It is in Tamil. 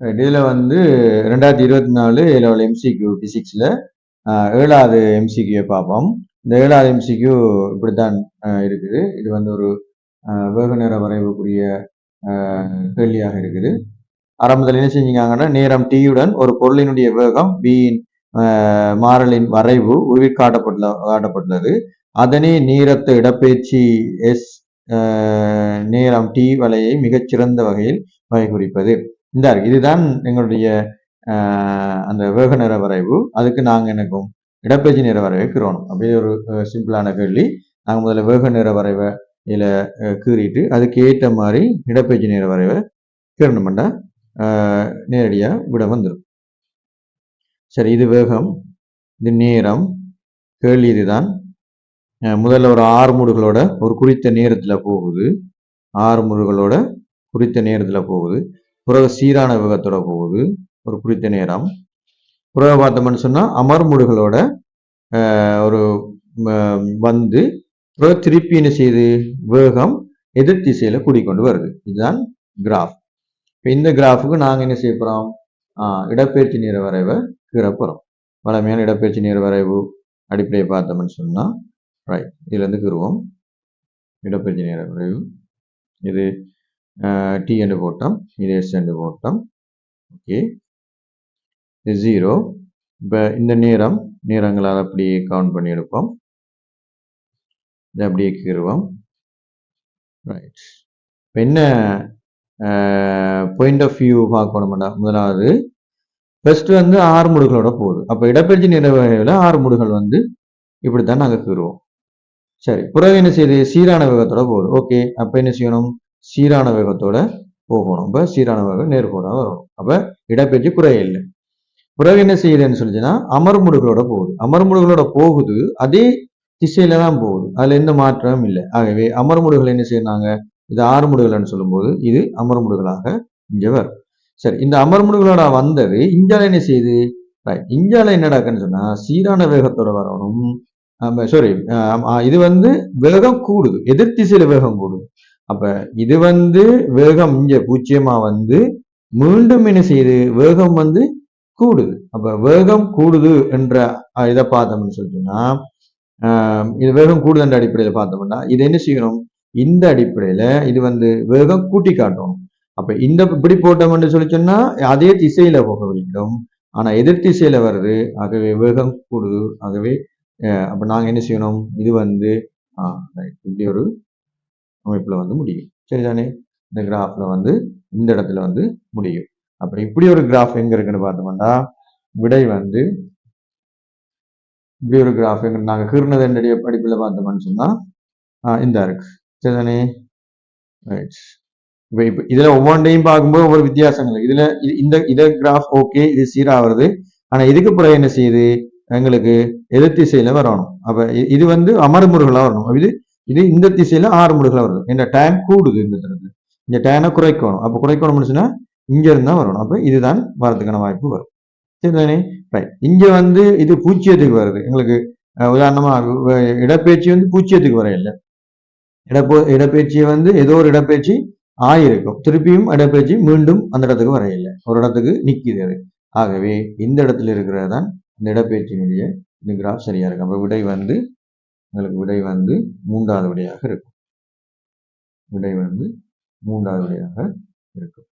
இதில் வந்து 2024 ஏலெவல் எம்சிக்யூ ஃபிசிக்ஸில் 7வது எம்சிக்யூவை பார்ப்போம். இந்த 7வது எம்சிக்யூ இப்படித்தான் இருக்குது. இது வந்து ஒரு வேக நேர வரைவுக்குரிய கேள்வியாக இருக்குது. ஆரம்பத்தில் என்ன செஞ்சுக்காங்கன்னா, நேரம் டியுடன் ஒரு பொருளினுடைய வேகம் பியின் மாறலின் வரைவு உருவி காட்டப்பட்டுள்ளது. அதனே நேரத்தை இடப்பெயர்ச்சி எஸ் நேரம் டி வலையை மிகச்சிறந்த வகையில் வகை குறிப்பது. இந்த இதுதான் எங்களுடைய அந்த வேக நேர வரைவு. அதுக்கு நாங்கள் எனக்கும் இடப்பெயர்ச்சி நேர வரைவை கீறணும். அப்படியே ஒரு சிம்பிளான கேள்வி. நாங்கள் முதல்ல வேக நேர வரைவை இதில் கீறிட்டு அதுக்கு ஏற்ற மாதிரி இடப்பெயர்ச்சி நேர வரைவை கீறணுமெண்டா நேரடியாக விட வந்துடும். சரி, இது வேகம், இது நேரம். கேள்வி இதுதான். முதல்ல ஒரு 6 மூடுகளோட ஒரு குறித்த நேரத்தில் போகுது. 6 மூடுகளோட குறித்த நேரத்தில் போகுது. பிறகு சீரான வேகத்தோட போகுது ஒரு குறித்த நேரம். பிறகு பார்த்தோம்னு சொன்னால் அமர்முடுகளோட ஒரு வந்து பிறகு திருப்பி என்ன செய்யுது, வேகம் எதிர் திசையில் கூடிக்கொண்டு வருது. இதுதான் கிராஃப். இப்போ இந்த கிராஃபுக்கு நாங்கள் என்ன செய்ய போகிறோம், இடப்பெயர்ச்சி நேர வரைவை கீறப்போகிறோம். வளமையான இடப்பெயர்ச்சி நேர வரைவு அடிப்படையை பார்த்தோம்னு சொன்னால் ரைட், இதுலேருந்து கீறுவோம். இடப்பெயர்ச்சி நேர வரைவு இது டி என்று போட்டோம், இது எஸ் என்று போட்டோம். ஓகே, இது 0. இப்போ இந்த நேரங்களால் அப்படியே கவுண்ட் பண்ணி எடுப்போம். இதை அப்படியே கீறுவோம். ரைட், இப்போ என்ன பாயிண்ட் ஆஃப் வியூ பார்க்கணும்னா, முதலாவது ஃபர்ஸ்ட் வந்து 6 முடுகளோட போகுது. அப்போ இடப்பெயர்ச்சி நேர வரைவில் 6 முடுகள் வந்து இப்படித்தான் நாங்கள் கீறுவோம். சரி, பிறகு என்ன செய்யுது, சீரான வேகத்தோட போகுது. ஓகே, அப்போ என்ன செய்யணும், சீரான வேகத்தோட போகணும். இப்போ சீரான வேகம் நேர்கோடாக வரும். அப்போ இடப்பெயர்ச்சி குறைய இல்லை. பிறகு என்ன செய்யுதுன்னு சொல்லிச்சுன்னா அமர்முடுகளோட போகுது. அமர்முடுகளோட போகுது, அதே திசையில தான் போகுது, அதுல எந்த மாற்றமும் இல்லை. ஆகவே அமர்முடுகள் என்ன செய்யறாங்க, இது 6 முடுகள்னு சொல்லும்போது இது அமர்முடுகளாக இங்க வரும். சரி, இந்த அமர்முடுகளோட வந்தது இஞ்சால என்ன செய்யுது, இஞ்சால என்னடாக்குன்னு சொன்னா சீரான வேகத்தோட வரணும். சாரி, இது வந்து வேகம் கூடுது, எதிர் திசையில வேகம் கூடுது. அப்ப இது வந்து வேகம் இங்க 0 வந்து மீண்டும் என்ன செய்யுது, வேகம் வந்து கூடுது. அப்ப வேகம் கூடுது என்ற இதை பார்த்தோம்னு சொல்லிட்டுன்னா, இது வேகம் கூடுது என்ற அடிப்படையில் பார்த்தோம்னா இது என்ன செய்யணும், இந்த அடிப்படையில இது வந்து வேகம் கூட்டி காட்டணும். அப்ப இந்த இப்படி போட்டோம்னு சொல்லி சொன்னா அதே திசையில போக வேண்டும், ஆனா எதிர் திசையில வருது. ஆகவே வேகம் கூடுது. ஆகவே அப்ப நாங்க என்ன செய்யணும், இது வந்து இப்படி ஒரு அமைப்புல வந்து முடியும். சரிதானே, இந்த கிராஃப்ல வந்து இந்த இடத்துல வந்து முடியும். அப்ப இப்படி ஒரு கிராஃப் எங்க இருக்குன்னு பார்த்தோம்னா, விடை வந்து இப்படி ஒரு கிராஃப் எங்க நாங்க கீர்ணது என்னுடைய படிப்புல பார்த்தோம்னு சொன்னா இந்த இருக்கு. சரிதானே, ரைட். இப்ப இதுல ஒவ்வொன்றையும் பார்க்கும்போது ஒவ்வொரு வித்தியாசங்கள். இதுல இந்த கிராஃப் ஓகே, இது சீரா வருது. ஆனா இதுக்கு பிறகு என்ன செய்யுது, எங்களுக்கு எதிர் திசையில வரணும். அப்ப இது வந்து அமர்முடுகளா வரணும். இது இந்த திசையில 6 முடுகளா வருது. இந்த டேன் கூடுது, இந்த டேனை குறைக்கணும். அப்ப குறைக்கணும்னு சொன்னா இங்க இருந்தா வரணும். அப்ப இதுதான் வரதுக்கான வாய்ப்பு வரும். சரிதானே, ரைட். இங்க வந்து இது 0க்கு வருது. எங்களுக்கு உதாரணமா இடப்பெயர்ச்சி வந்து 0க்கு வரையில, இடப்பெயர்ச்சியை வந்து ஏதோ ஒரு இடப்பெயர்ச்சி ஆயிருக்கும், திருப்பியும் இடப்பெயர்ச்சி மீண்டும் அந்த இடத்துக்கு வரையில்லை, ஒரு இடத்துக்கு நிக்குது அது. ஆகவே இந்த இடத்துல இருக்கிறது தான் இந்த இடப்பெயர்ச்சியினுடைய இந்த கிராஃப் சரியா இருக்கு. அப்ப விடை வந்து உங்களுக்கு விடை வந்து 3வது விடையாக இருக்கும். விடை வந்து 3வது விடையாக இருக்கும்.